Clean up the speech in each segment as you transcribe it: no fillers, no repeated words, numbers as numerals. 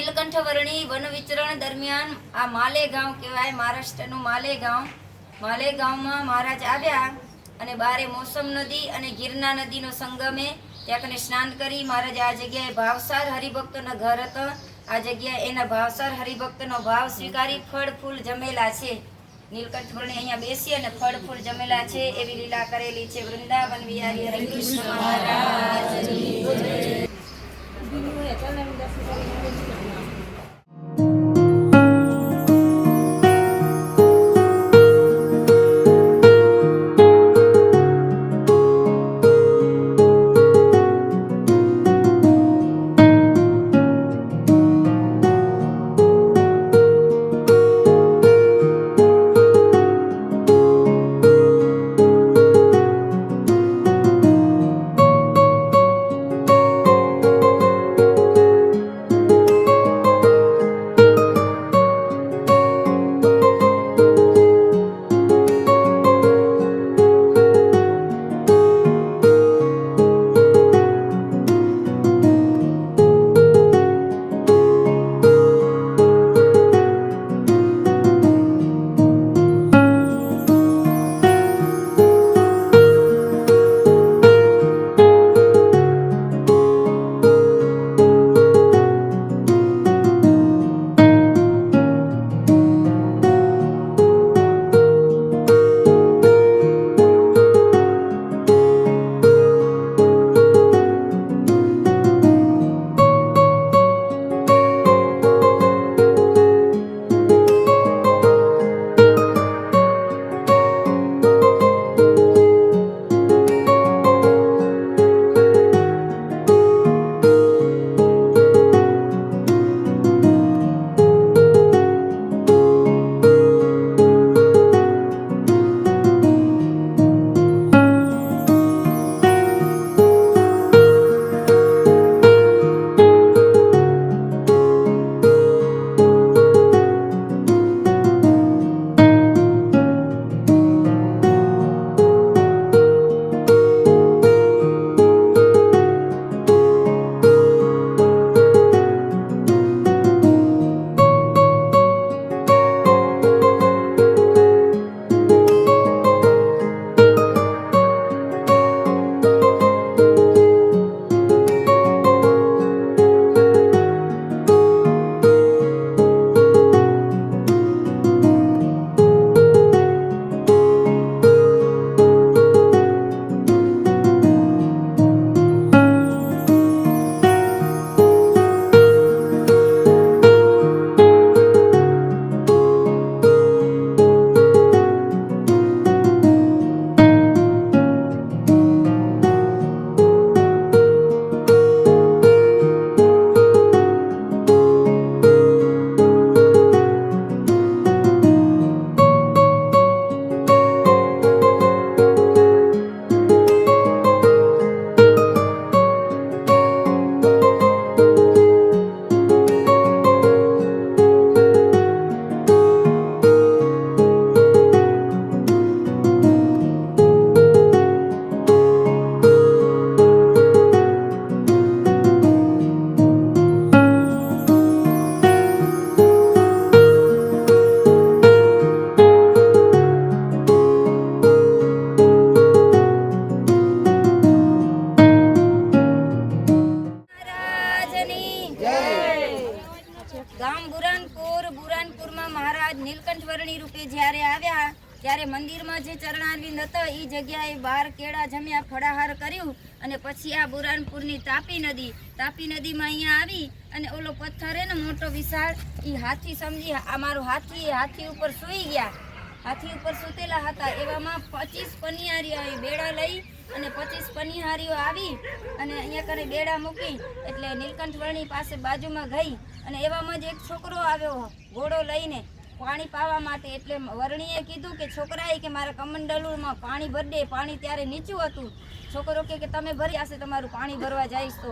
નીલકંઠવર્ણી one વિચરણ દરમિયાન આ માલેગાંવ કહેવાય, મહારાષ્ટ્રનું માલેગાંવમાં મહારાજ આવ્યા અને બારે મોસમ નદી અને ગિરનાર નદીનો સંગમે ત્યાં કને સ્નાન કરી મહારાજ આ જગ્યાએ ભાવસાર હરિભક્તોના ઘર હતા. આ જગ્યાએ એના ભાવસાર હરિભક્તનો ભાવ સ્વીકારી ફળ ફૂલ જમેલા છે. નીલકંઠવર્ણી અહીંયા બેસી અને ફળ ફૂલ જમેલા છે એવી લીલા કરેલી છે. વૃંદાવન વિહારી હરિકૃષ્ણ મહારાજની જય. બુરાનપુરમાં મહારાજ નીલકંઠવર્ણી રૂપે જ્યારે આવ્યા ત્યારે મંદિરમાં જે ચરણારવિંદ હતા એ જગ્યાએ 12 કેળા જમ્યા, ફળાહાર કર્યું અને પછી આ બુરાનપુરની તાપી નદીમાં અહીંયા આવી અને ઓલો પથ્થર હે ને મોટો વિશાળ એ હાથી સમજી આ મારો હાથી ઉપર સૂઈ ગયા. હાથી ઉપર સૂતેલા હતા એવામાં 25 પનિહારીઓ બેડા લઈ અને 25 પનિહારીઓ આવી અને અહીંયા કરે બેડા મૂકી એટલે નીલકંઠવર્ણી પાસે બાજુમાં ગઈ અને એવામાં જ એક છોકરો આવ્યો ઘોડો લઈને પાણી પાવા માટે. એટલે વર્ણીએ કીધું કે છોકરાએ કે મારા કમંડલુમાં પાણી ભર દે. પાણી ત્યારે નીચું હતું. છોકરો કે તમે ભરી આશે તમારું પાણી ભરવા જઈશ તો.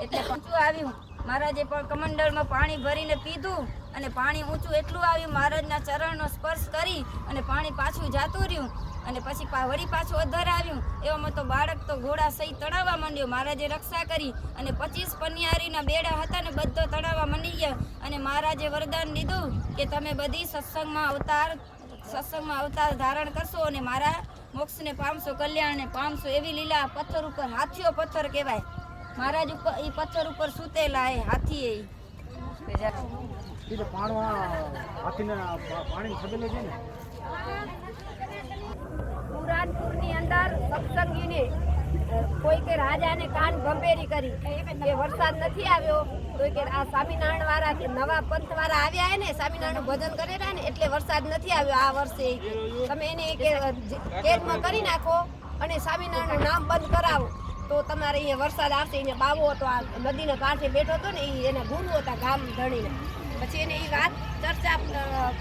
એટલે પંચું આવ્યું મહારાજે પણ કમંડળમાં પાણી ભરીને પીધું અને પાણી ઊંચું એટલું આવ્યું, મહારાજના ચરણનો સ્પર્શ કરી અને પાણી પાછું જાતું રહ્યું અને પછી વળી પાછું અધર આવ્યું. એવામાં તો બાળક તો ઘોડા સહી તણાવવા માંડ્યો. મહારાજે રક્ષા કરી અને 25 પનિયારીના બેડા હતા ને બધો તણાવવા માંડી ગયા. અને મહારાજે વરદાન દીધું કે તમે બધી સત્સંગમાં અવતાર ધારણ કરશો અને મારા મોક્ષને પામશો, કલ્યાણને પામશો. એવી લીલા પથ્થર ઉપર, હાથીઓ પથ્થર કહેવાય. મહારાજ ઉપર એ પથ્થર ઉપર સૂતેલા એ હાથી પુરાણપુરની અંદર સત્સંગીને કોઈ કે રાજાને કાન ભંભેરી કરી કે વરસાદ નથી આવ્યો, તો કે આ સ્વામિનારાયણ વાળા કે નવા પંથ વાળા આવ્યા હે ને, સ્વામિનારાયણ ભજન કરેલા ને એટલે વરસાદ નથી આવ્યો આ વર્ષે. તમે એને કેદમાં કરી નાખો અને સ્વામિનારાયણ નામ બંધ કરાવો તો તમારે અહીંયા વરસાદ આવશે. અહીંયા બાવો હતો, આ નદીના કાંઠે બેઠો હતો ને, એના ગુરુ હતા ગામ ધણીને. પછી એને એ વાત ચર્ચા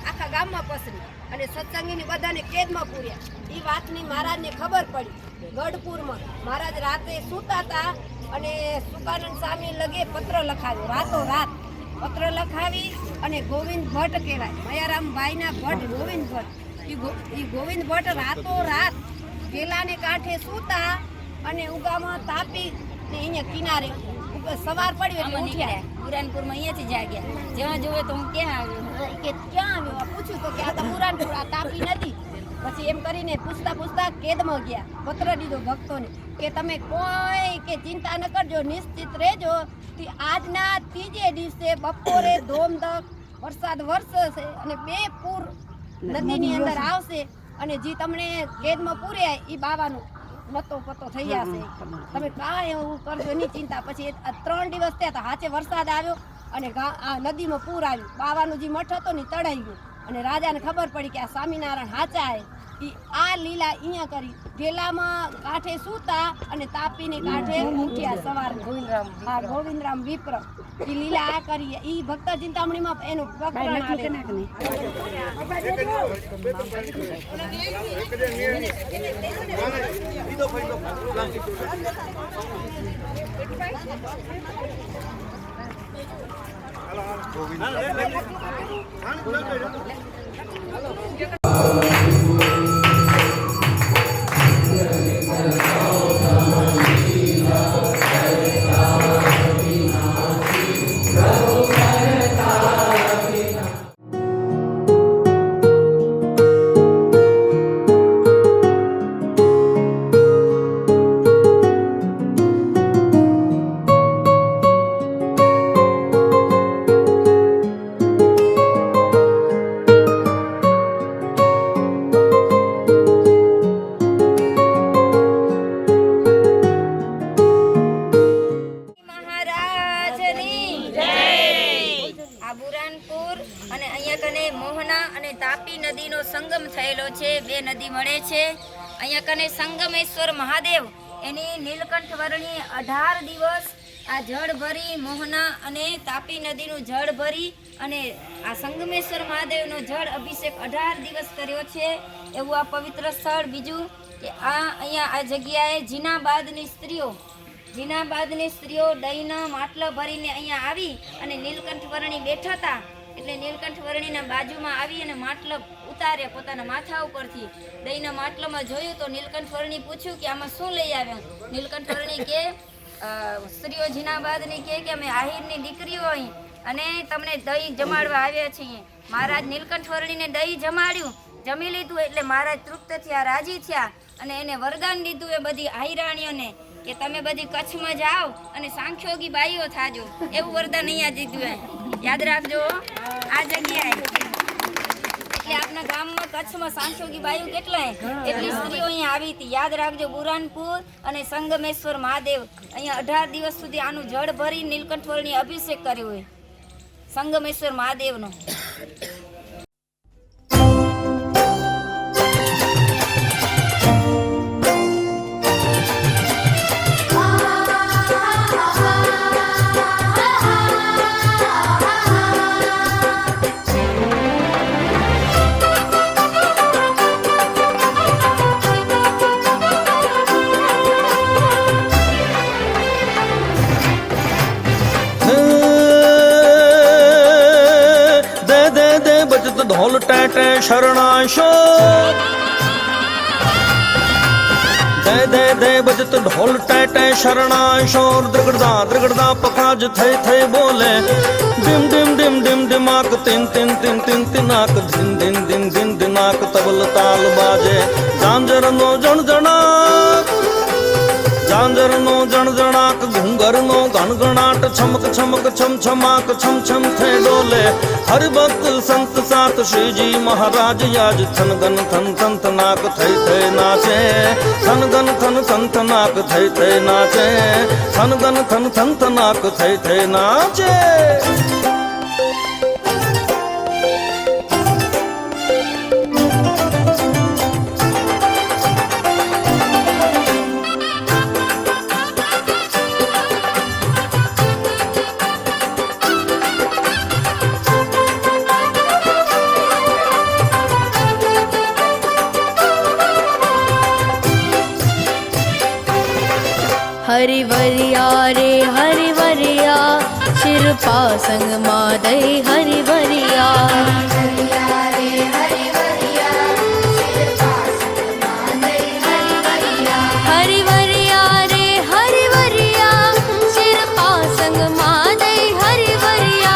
આખા ગામમાં પસરી અને સત્સંગીની બધાને કેદમાં પૂર્યા. એ વાતની મહારાજને ખબર પડી. ગઢપુરમાં મહારાજ રાતે સૂતા હતા અને સુકાનંદ સ્વામી લગે પત્ર લખાવ્યો. રાતો રાત પત્ર લખાવી અને ગોવિંદ ભટ્ટ કહેવાય, મયારામ ભાઈના ભટ્ટ ગોવિંદ ભટ્ટ. એ ગોવિંદ ભટ્ટ રાતો રાત કેલાને કાંઠે સૂતા અને ઉગામાં તાપી ને અહીંયા કિનારે સવાર પડી એટલે ઉઠ્યા. પુરાણપુરમાં અહીંયાથી જાગ્યા. જ્યાં જોવે તો હું ક્યાં આવ્યો કે ક્યાં આવ્યો, પૂછ્યું તો કે આ તો પુરાણપુર, આ તાપી નદી. પછી એમ કરીને પૂછતા પૂછતા કેદમાં ગયા. પત્ર દીધો ભક્તોને કે તમે કોઈ કે ચિંતા ન કરજો, નિશ્ચિત રહેજો. આજના ત્રીજે દિવસે બપોરે ધોમધક વરસાદ વરસશે અને 2 પૂર નદીની અંદર આવશે અને જે તમને કેદમાં પૂર્યા એ બાવાનું નતો પતો થઈ જશે. તમે કાંઈ એવું કરજો નહીં, ચિંતા. પછી 3 દિવસ થયા હતા, હાચે વરસાદ આવ્યો અને આ નદીમાં પૂર આવ્યું. બાવાનું જે મઠ હતો ને તળાઈ ગયું અને રાજાને ખબર પડી કે આ સ્વામિનારાયણ હાચા એ આ લીલા અહીંયા કરી. ગેલામાં કાંઠે સૂતા અને તાપીને કાંઠે ઉઠ્યા સવારે. ગોવિંદરામ વિપ્ર એ લીલા આ કરી. એ ભક્ત ચિંતામણીમાં એનું પ્રકરણ આવે. અને અહીંયા કને મોહના અને તાપી નદીનો સંગમ થયેલો છે. 2 નદી મળે છે. અહીંયા કને સંગમેશ્વર મહાદેવ એની નીલકંઠ વર્ણી 18 દિવસ આ જળ ભરી, મોહના અને તાપી નદીનું જળ ભરી અને આ સંગમેશ્વર મહાદેવનો જળ અભિષેક 18 દિવસ કર્યો છે. એવું આ પવિત્ર સ્થળ. બીજું કે અહીંયા આ જગ્યાએ જીનાબાદની સ્ત્રીઓ દહીંના માટલા ભરીને અહીંયા આવી અને નીલકંઠ વર્ણી બેઠા હતા. એટલે નીલકંઠ વર્ણીના બાજુમાં આવી અને માટલા ઉતાર્યા પોતાના માથા ઉપરથી. દહીંના માટલામાં જોયું તો નીલકંઠ વર્ણી પૂછ્યું કે આમાં શું લઈ આવ્યા. નીલકંઠ વર્ણી કે સ્ત્રીઓ જીનાબાદની કે અમે આહિરની દીકરીઓ અહીં અને તમને દહીં જમાડવા આવ્યા છીએ. મહારાજ નીલકંઠ વર્ણીને દહીં જમાડ્યું. જમી લીધું એટલે મહારાજ તૃપ્ત થયા, રાજી થયા અને એને વરદાન દીધું એ બધી આહિરાણીઓને કે તમે બધી કચ્છમાં જાઓ અને સાંખ્યોગી બાઈઓ થાજો. એવું વરદાન અહીંયા દીધું. યાદ રાખજો આ જગ્યાએ. એટલે આપણા ગામમાં કચ્છમાં સાંખ્યોગી બાઈઓ કેટલાય એટલી સ્ત્રીઓ અહીંયા આવી હતી. યાદ રાખજો. બુરાનપુર અને સંગમેશ્વર મહાદેવ અહીંયા 18 દિવસ સુધી આનું જળ ભરી નીલકંઠ વર્ણી અભિષેક કર્યો હોય સંગમેશ્વર મહાદેવનો. ढोल टैटे शरणाशो दे दे दे बजत ढोल टैटे शरणाशोर द्रगड़दा पखाज थे बोले डिम डिम डिम डिम डिमाक तिन तिन तिन तिन तिनाक दिन दिन दिन दिन दिनाक तबल ताल बाजे झांझर नो जण जणाक झांझर नो जण जणाक घूंगर नो गणगणाट छमक छमक छम छमाक छम छम थे डोले हरि भक्त संत सात श्री जी महाराज याज थन गन थन संत नाक थे नाचे थन गन थन संत नाक थे नाचे थन गन थन संत नाक थे नाचे। हरिवरिया रे हरिवरिया शिरपा संग मादई हरिवरिया हरिवरिया रे हरिवरिया शिरपा संग मादई हरिवरिया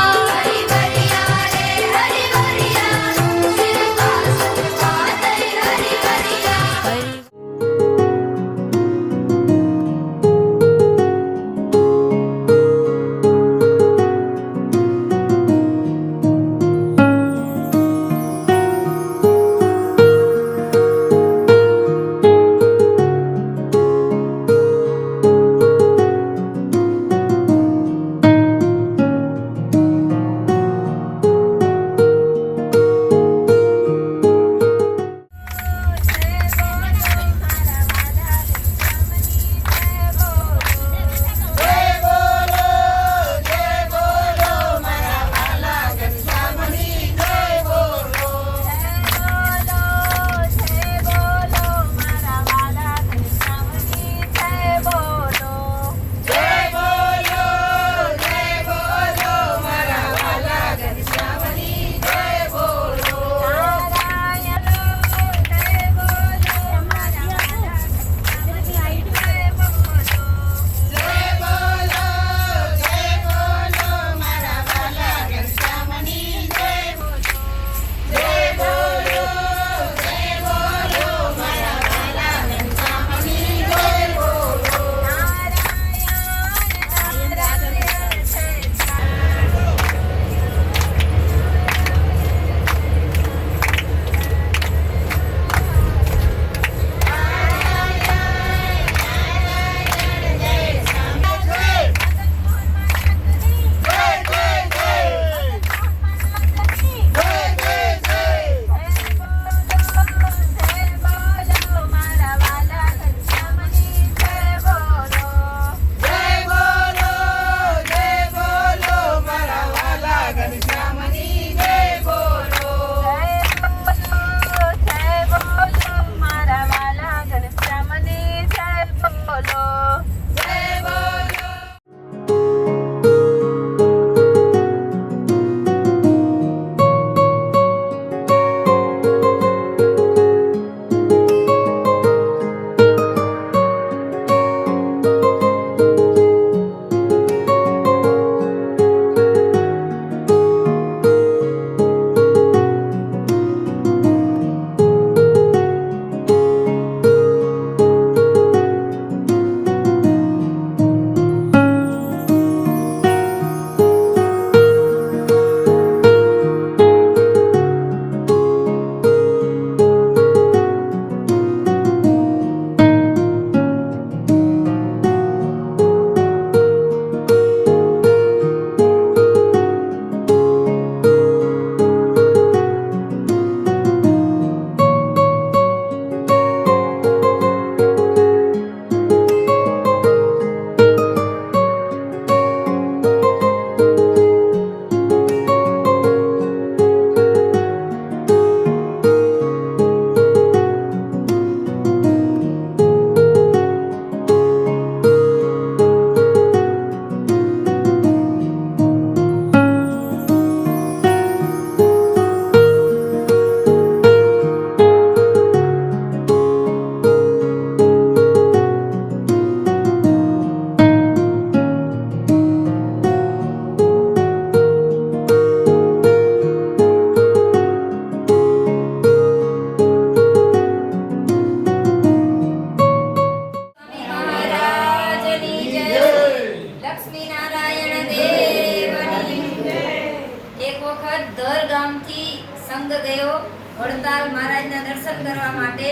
દર ગામથી સંઘ ગયો વડતાલ મહારાજના દર્શન કરવા માટે.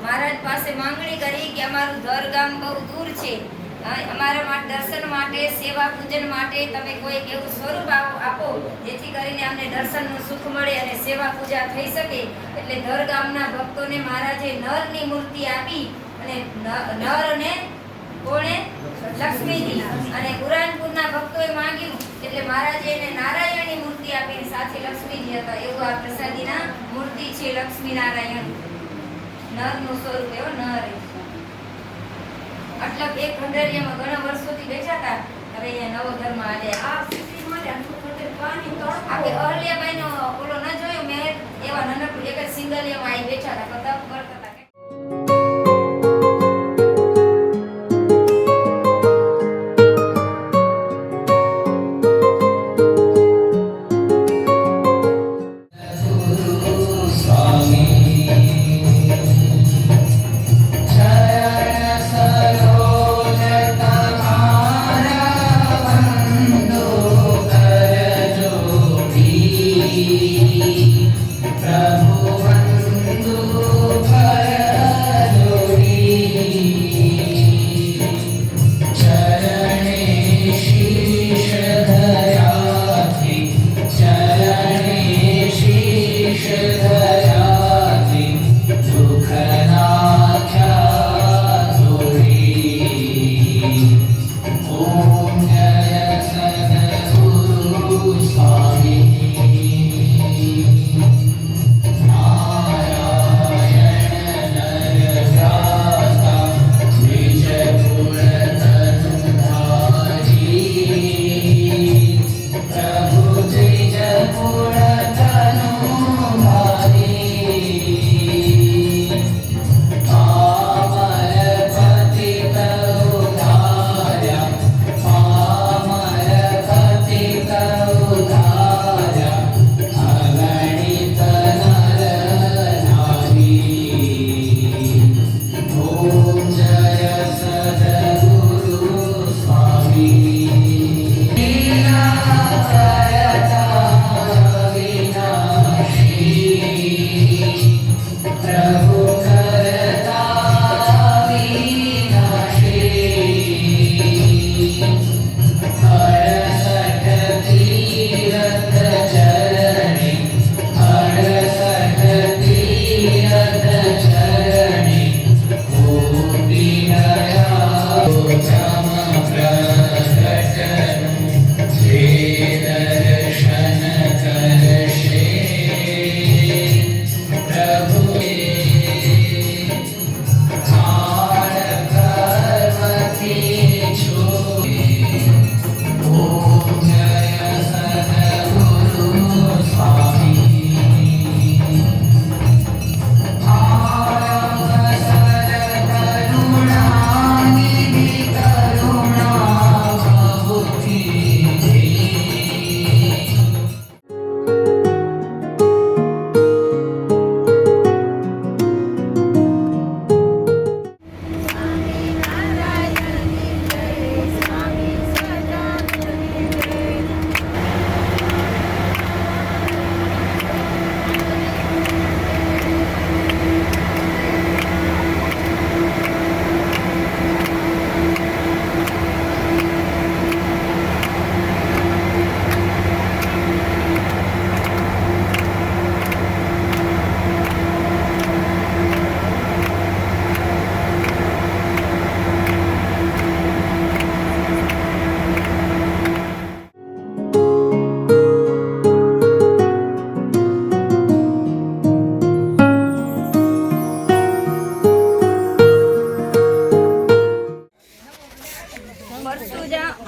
મહારાજ પાસે માંગણી કરી કે અમારું દર ગામ બહુ દૂર છે, અમારા માટે દર્શન માટે, સેવા પૂજન માટે તમે કોઈક એવું સ્વરૂપ આપો જેથી કરીને અમને દર્શનનું સુખ મળે અને સેવા પૂજા થઈ શકે. એટલે દર ગામના ભક્તોને મહારાજે નરની મૂર્તિ આપી અને નર અને કોણે લક્ષ્મીજી, અને પુરાણપુરના ભક્તોએ માંગ્યું એટલે મહારાજે એને નારાયણની મૂર્તિ આપી, સાથે લક્ષ્મીજી હતા. એવું આ પ્રસાદીના મૂર્તિ છે, લક્ષ્મી નારાયણ નરનું સ્વરૂપ એવો નર. આટલા બે ખંડેરિયામાં ઘણા વર્ષોથી બેઠા હતા. હવે અહીંયા નવો ધર્મ આજે આપણે અહલ્યાબાઈનો ઓલો ન જોયો મેં, એવા નાનકડું એક જ સિંગલિયામાં આવી બેઠા હતા, તપ કરતા હતા.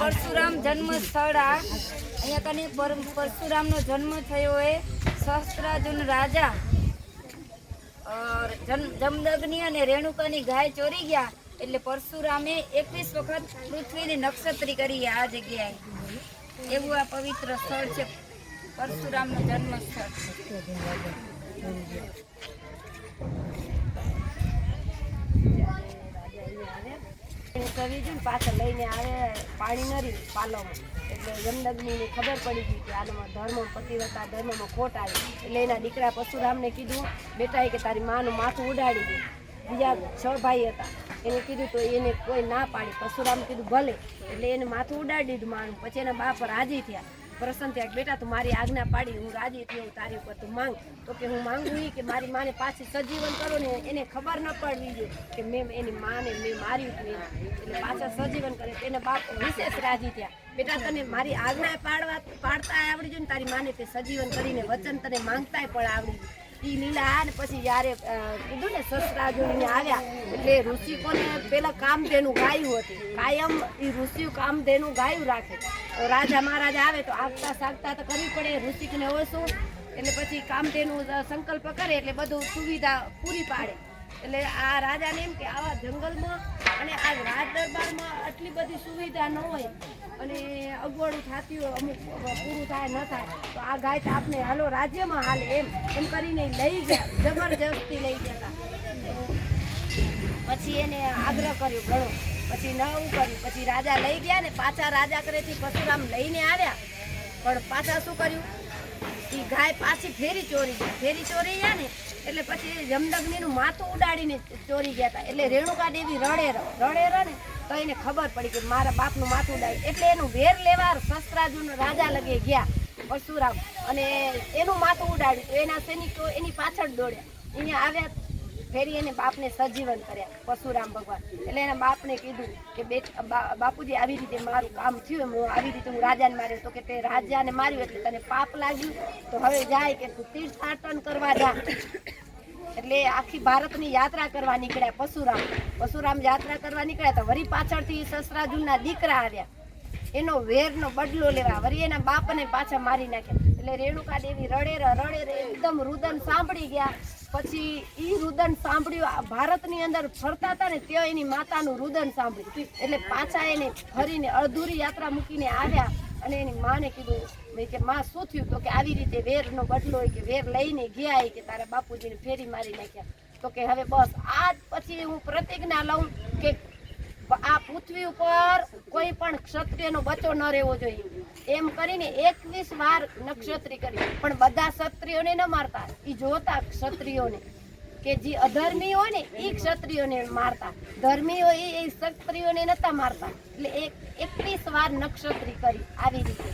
પરશુરામ જન્મ સ્થળ આ અહીંયા કને પરશુરામનો જન્મ થયો એ સહસ્ત્રાર્જુન રાજા જમદગ્નિ અને રેણુકાની ગાય ચોરી ગયા એટલે પરશુરામે 21 વખત પૃથ્વીની નક્ષત્રી કરી આ જગ્યાએ. એવું આ પવિત્ર સ્થળ છે પરશુરામનું જન્મ સ્થળ. એને સવીજું ને પાછળ લઈને આવે પાણી નરી પાલોમાં. એટલે જમદગ્નિને ખબર પડી ગઈ કે આનામાં ધર્મ પતિવ્રતા ધર્મમાં ખોટ આવી. એટલે એના દીકરા પરશુરામને કીધું, બેટા કે તારી માનું માથું ઉડાડી દે. બીજા 6 ભાઈ હતા, એને કીધું તો એને કોઈ ના પાડી. પરશુરામ કીધું ભલે. એટલે એને માથું ઉડાડી દીધું માનું. પછી એના બાપ રાજી થયા, પ્રસન્ન થયા, બેટા તું મારી આજ્ઞા પાડી, હું રાજી થયો તારી ઉપર, તું માંગ. તો કે હું માંગુ એ કે મારી માને પાછી સજીવન કરો ને એને ખબર ન પડવી જોઈએ કે મેં એની માને મેં માર્યું હતું એને. એટલે પાછા સજીવન કરે. એને બાપ વિશેષ રાજી થયા, બેટા તને મારી આજ્ઞા પાડતા આવડી જોઈએ ને તારી માને તે સજીવન કરીને વચન તને માંગતાય પણ આવડી ગયું. ઈ લીલા ને પછી જ્યારે કીધું ને સસરાજોને આવ્યા એટલે ઋષિકોને પેલા કામધેનું ગાયું હતી. કાયમ એ ઋષિઓ કામધેનું ગાયું રાખે. રાજા મહારાજા આવે તો આગતા સાગતા તો કરવી પડે ઋષિકને હોય શું. એટલે પછી કામધેનું સંકલ્પ કરે એટલે બધું સુવિધા પૂરી પાડે. એટલે આ રાજાને એમ કે આવા જંગલમાં અને આ રાજ દરબારમાં આટલી બધી સુવિધા ન હોય અને અગવડું થતી હોય, અમુક પૂરું થાય ન થાય તો આ ગાય તો આપણે હાલો રાજ્યમાં હાલે એમ કરીને લઈ ગયા, જબરજસ્તી લઈ ગયા. પછી એને આગ્રહ કર્યો ઘણો, પછી નવું કર્યું. પછી રાજા લઈ ગયા ને પાછા રાજા કરેથી પરશુરામ લઈને આવ્યા. પણ પાછા શું કર્યું, એ ગાય પાછી ફેરી ચોરી ગયા. ફેરી ચોરી ગયા ને એટલે પછી જમદગ્નિનું માથું ઉડાડીને ચોરી ગયા હતા. એટલે રેણુકા દેવી રડે ને તો એને ખબર પડી કે મારા બાપનું માથું ઉડાડ્યું. એટલે એનું વેર લેવા સસરાજુનો રાજા લગે ગયા પરશુરામ અને એનું માથું ઉડાડ્યું. તો એના સૈનિકો એની પાછળ દોડ્યા. અહીંયા આવ્યા ફેરી એને બાપને સજીવન કર્યા પરશુરામ ભગવાન. એટલે એના બાપને કીધું કે બાપુજી આવી રીતે મારું કામ થયું, હું આવી રીતે હું રાજાને માર્યો. તો કે તે રાજાને માર્યું એટલે તને પાપ લાગ્યું તો હવે જાય કે તું તીર્થાટન કરવા જા. એટલે આખી ભારતની યાત્રા કરવા નીકળ્યા પરશુરામ. પરશુરામ યાત્રા કરવા નીકળ્યા તો વળી પાછળથી સસરાજુના દીકરા આવ્યા એનો વેરનો બદલો લેવા. વળી એના બાપને પાછા મારી નાખ્યા. એટલે રેણુકા દેવી રડે એકદમ રુદન સાંભળી ગયા. પછી ઈ રુદન સાંભળ્યું, ભારતની અંદર ફરતા હતા ને ત્યાં એની માતાનું રુદન સાંભળ્યું. એટલે પાછા એને ફરીને અધૂરી યાત્રા મૂકીને આવ્યા અને એની માને કીધું કે માં શું થયું. તો કે આવી રીતે વેરનો બદલો હોય કે વેર લઈને ગયા કે તારા બાપુજીને ફેરી મારી નાખ્યા. તો કે હવે બસ આજ પછી હું પ્રતિજ્ઞા લઉં કે આ પૃથ્વી ઉપર કોઈ પણ ક્ષત્રિયનો બચ્ચો ન રહેવો જોઈએ. એમ કરીને 21 વાર નક્ષત્રી કરી. પણ બધા ક્ષત્રિયોને ન મારતા, એ જોતા ક્ષત્રિયોને કે જે અધર્મી હોય ને એ ક્ષત્રિયોને મારતા, ધર્મી હોય એ ક્ષત્રિયોને નતા મારતા. એટલે 21 વાર નક્ષત્રી કરી આવી રીતે.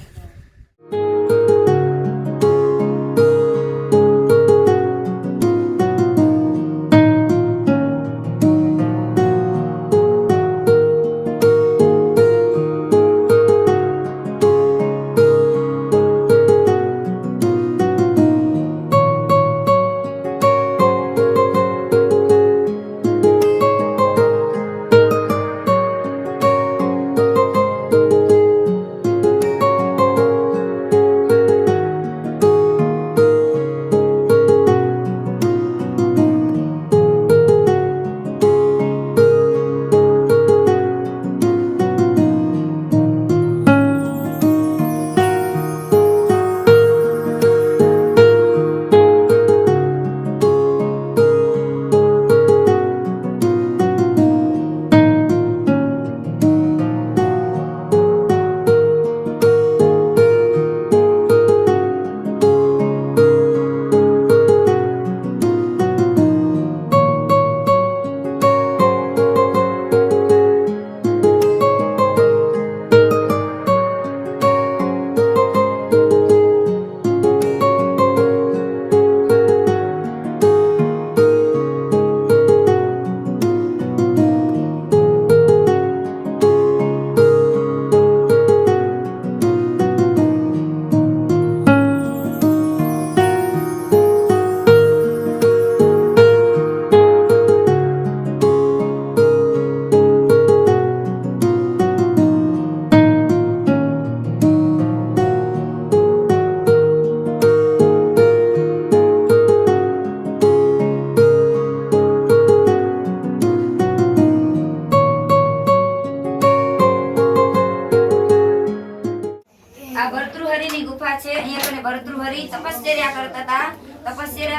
ભરતૃહરિ તપશ્ચર્યા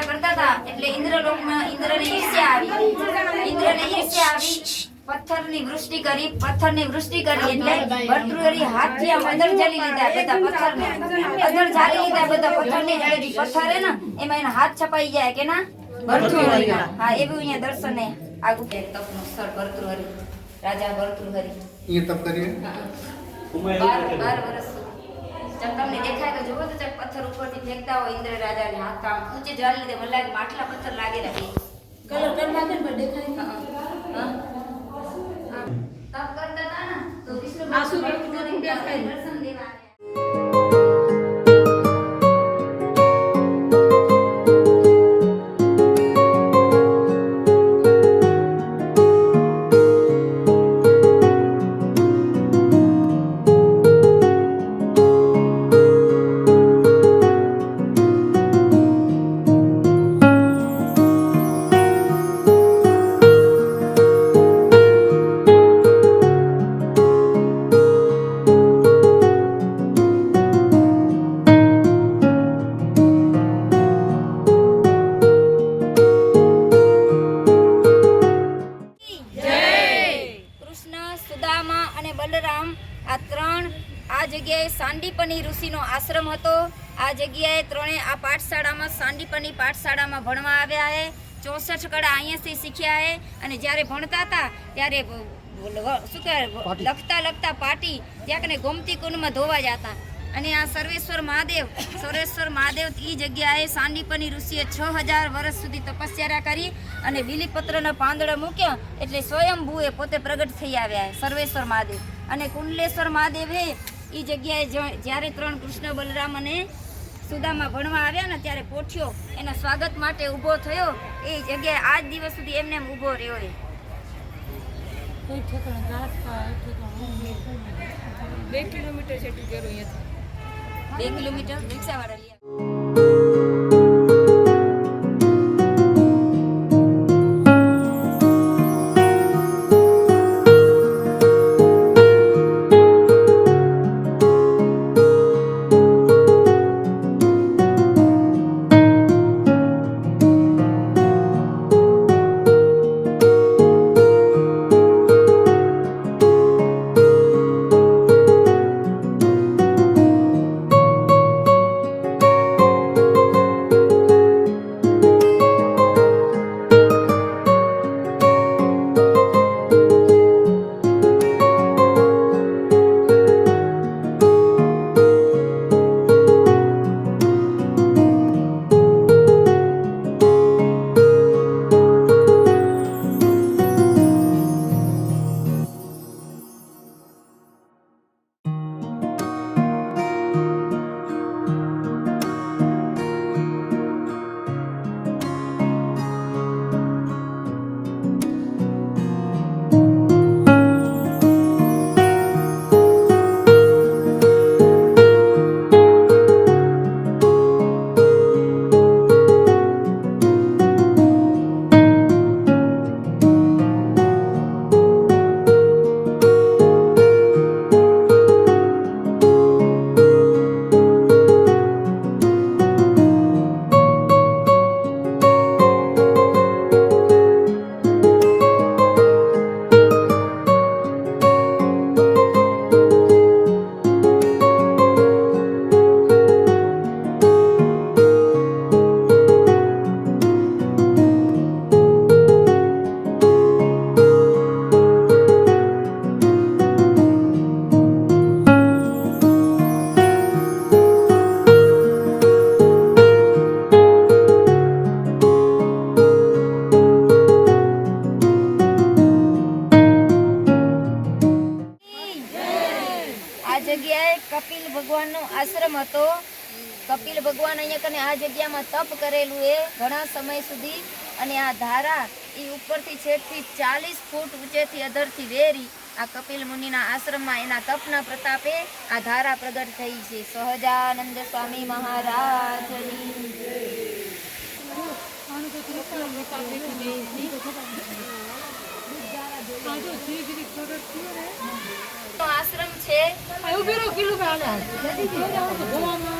કરતા હતા એટલે ઇન્દ્રલોકમાં ઇન્દ્રને ઈર્ષ્યા આવી પથ્થરની વૃષ્ટિ કરી એટલે ભર્તૃહરિ હાથથી આમ અંદર ઝાલી લીધા બધા પથ્થરને અંદર ઝાલી લીધા બધા પથ્થરની જગ્યાએ પથ્થર હે ને એમાં એના હાથ છપાઈ જાય કે ના ભર્તૃહરિ હા એવું અહીંયા દર્શને આગુ કે તપનું સ્થળ ભર્તૃહરિ રાજા ભર્તૃહરિ ये तब करिए 12 વર્ષ તમને દેખાય તો જોવો તો પથ્થર ઉપરથી ફેંકતા હોય ઇન્દ્ર રાજાને હાથ કામ ઊંચે ઝાલી લીધે મને લાગે માટલા પથ્થર લાગેલા છે કલર કર નાખે પણ દેખાય હા તપ કરતા હતા ને તો વિષ્ણુ ભગવાન દર્શન દેવા સાંદીપની ઋષિનો આશ્રમ હતો આ જગ્યાએ ત્રણે આ પાઠશાળામાં સાંદીપની પાઠશાળામાં ભણવા આવ્યા છે 64 કળા અહીંયાથી શીખ્યા છે અને જ્યારે ભણતા હતા ત્યારે શું કહેવાય લખતા પાટી ત્યાં કને ગોમતી કુંડમાં ધોવા જતા અને આ સર્વેશ્વર મહાદેવ એ જગ્યાએ સાંદીપની ઋષિએ 6000 વર્ષ સુધી તપસ્યા કરી અને બીલીપત્રના પાંદડા મૂક્યા એટલે સ્વયંભૂએ પોતે પ્રગટ થઈ આવ્યા સર્વેશ્વર મહાદેવ અને કુંડલેશ્વર મહાદેવ હે એ જગ્યાએ જ્યારે 3 કૃષ્ણ બલરામ અને સુદામા ભણવા આવ્યા ને ત્યારે પોઠિયો એના સ્વાગત માટે ઊભો થયો એ જગ્યાએ આજ દિવસ સુધી એમને એમ ઊભો રહ્યો એ 2 કિલોમીટર જેટલું કર્યું અહીંયાથી 2 કિલોમીટર રિક્ષાવાળા લ્યા કપિલ ભગવાનનો આશ્રમ હતો કપિલ ભગવાન અહીંયા કને આ જગ્યામાં તપ કરેલું એ ઘણા સમય સુધી અને આ ધારા એ ઉપરથી છેકથી 40 ફૂટ ઊંચેથી અધરથી વેરી આ કપિલ મુનિના આશ્રમમાં એના તપના પ્રતાપે આ ધારા પ્રગટ થઈ છે સહજાનંદ સ્વામી મહારાજની આશ્રમ છે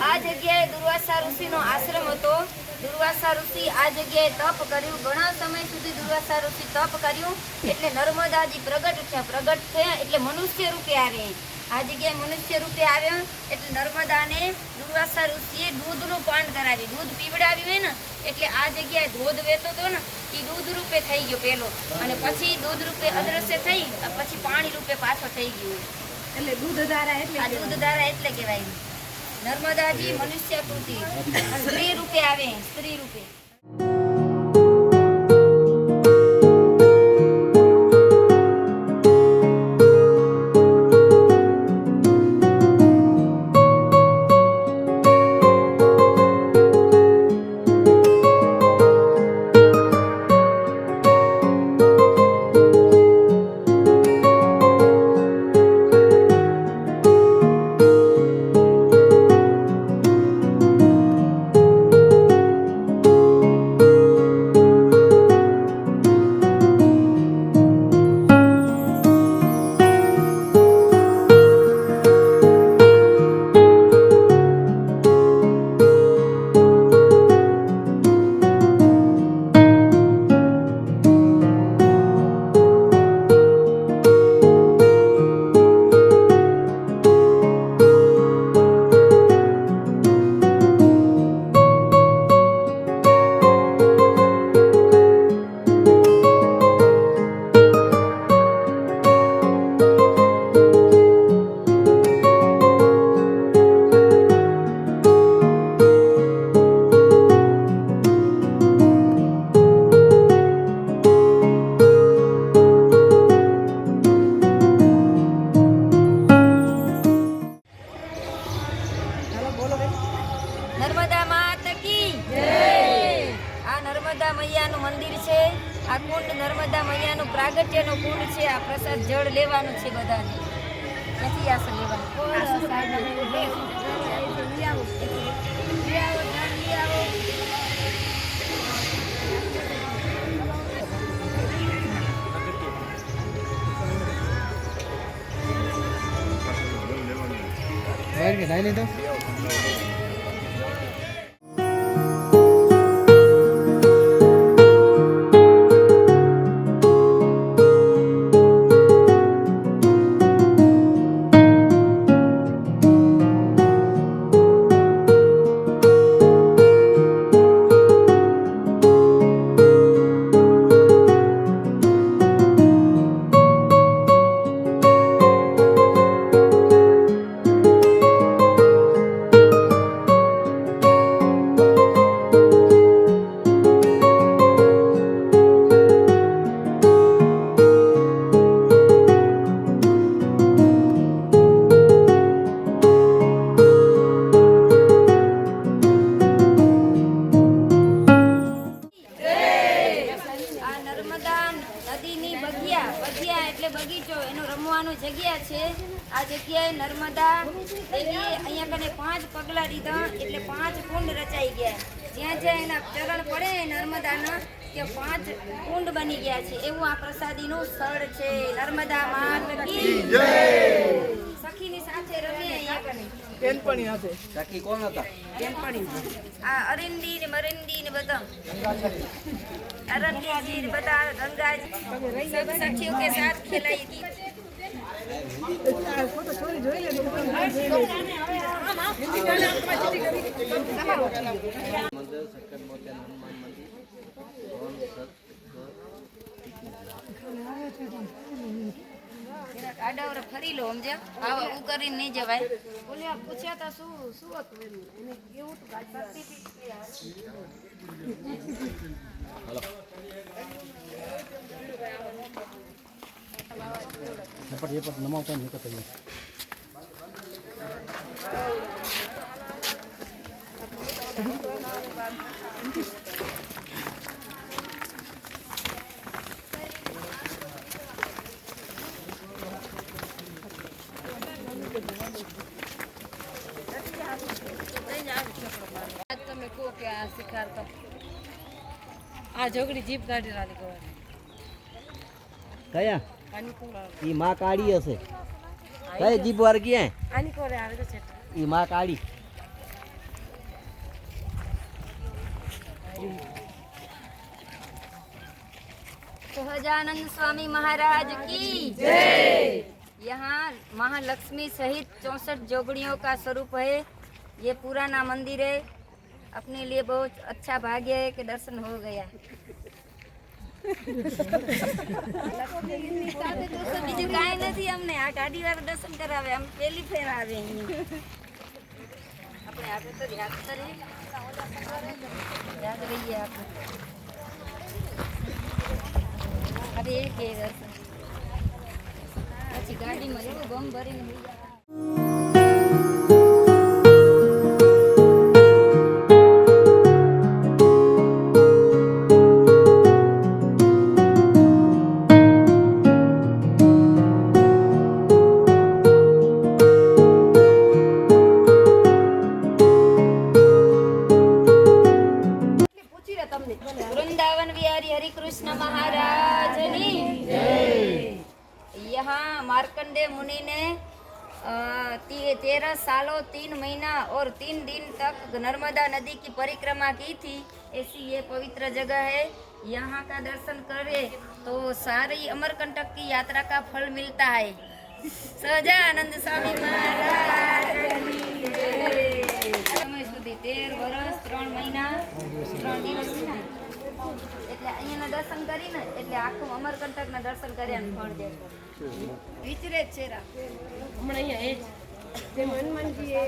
આ જગ્યાએ દુર્વાસા ઋષિનો આશ્રમ હતો. દુર્વાસા ઋષિ આ જગ્યાએ તપ કર્યું. ઘણા સમય સુધી દુર્વાસા ઋષિ તપ કર્યું એટલે નર્મદાજી પ્રગટ થયા એટલે મનુષ્ય રૂપે આવે. આ જગ્યાએ મનુષ્ય રૂપે આવ્યા એટલે નર્મદાને દુર્વાસા ઋષિએ દૂધનું પાન કરાવ્યું. દૂધ પીવડાવ્યું હોય ને એટલે આ જગ્યાએ ધોધ વહેતો હતો ને એ દૂધ રૂપે થઈ ગયો પેલો, અને પછી દૂધ રૂપે અદ્રશ્ય થઈ પછી પાણી રૂપે પાછો થઈ ગયું. એટલે દૂધધારા એટલે કહેવાય. નર્મદાજી મનુષ્યાકૃતિ સ્ત્રી રૂપે આવે. સ્ત્રી રૂપે નર્મદા માત કી જય. આ નર્મદા મૈયાનું મંદિર છે. આ કુંડ નર્મદા મૈયાનું પ્રાગટ્યનો કુંડ છે. આ પ્રસાદ જળ લેવાનું છે બધાને. નથી આસન લેવાનું. બગિયા એટલે બગીચો, એનું રમવાનું જગ્યા છે. આ જગ્યાએ નર્મદા દેવીએ અહીંયા કને 5 પગલા લીધા એટલે 5 કુંડ રચાઈ ગયા. જ્યાં જ્યાં એના ચરણ પડે નર્મદાના કે 5 કુંડ બની ગયા છે. એવું આ પ્રસાદીનું સ્થળ છે. નર્મદા માત કી જય. સખીની સાથે રમીએ અહીંયા કને. બેનપણી સાથે સખી કોણ હતા? બેનપણી આ અરિંદી ને મરિંદી ને બધા અરંડીજી ને બધા ગંગાજી सब सखियों के साथ खिलाई थी. ફોટો ચોરી જોઈ લે આડાવર ફરી લો સમજ્યા. આવા હું કરીને નહીં જવાય. બોલ્યા પૂછ્યા તા શું હતું એનું એને કેવું હતું ગાડી નમાવતા નીકળતા તમે કહો કે આ શિખારતા આ ઝઘડી જીપ કાઢી રાલી ગવાય કયા આની કોણ ઈ માં કાઢી હશે. આ ભાઈ જીભ વાર ક્યાં આની કોરે આવે તો છે ઈ માં કાળી सहजानंद स्वामी महाराज की जय। यहाँ महालक्ष्मी सहित 64 जोगड़ियों का स्वरूप है। ये पुराना मंदिर है। अपने लिए बहुत अच्छा भाग्य है कि दर्शन हो गया। બીજું કાંઈ નથી અમને આ ગાડી વાળા દર્શન કરાવે અમે પહેલી ફેર આવે આપણે આગળ તો યાદ કરીએ યાદ રહીએ આપણે હવે એ કે દર્શન પછી ગાડીમાં એવું બમ ભરીને લઈ જાય वृंदावन विहारी हरि कृष्ण महाराज ने यहाँ मार्कंडे मुनि ने 13 सालों 3 महीना और 3 दिन तक नर्मदा नदी की परिक्रमा की थी। ऐसी ये पवित्र जगह है। यहाँ का दर्शन करे तो सारी अमरकंटक की यात्रा का फल मिलता है। सहजानंद स्वामी महाराज समय सुधी 13 વર્ષ 3 મહિના 3 દિવસ સુધી એટલે અહીંયાના દર્શન કરીને એટલે આખું અમરકંટકના દર્શન કર્યાનું ફળ દે વિચરે જ છે રા હમણાં અહીંયા એ જ જે હનુમાનજી એ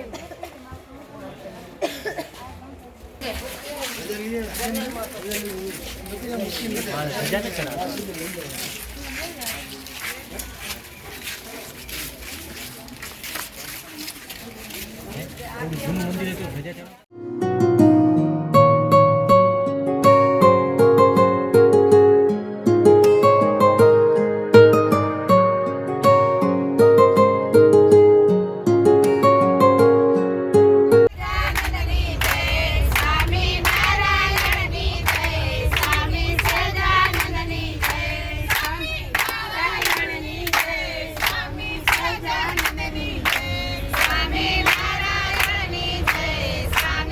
સ્વામી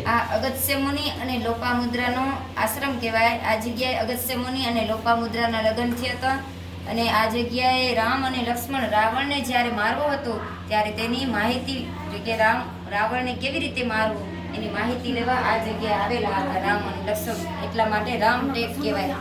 આ અગસ્ત્ય મુનિ અને લોપામુદ્રાનો આશ્રમ કહેવાય. આ જગ્યાએ અગસ્ત્ય મુનિ અને લોપામુદ્રાના લગ્ન થયા હતા. અને આ જગ્યાએ રામ અને લક્ષ્મણ રાવણને જ્યારે મારવો હતો ત્યારે તેની માહિતી કે રાવણને કેવી રીતે મારવું એની માહિતી લેવા આ જગ્યાએ આવેલા હતા રામ અને લક્ષ્મણ. એટલા માટે રામટેક કહેવાય.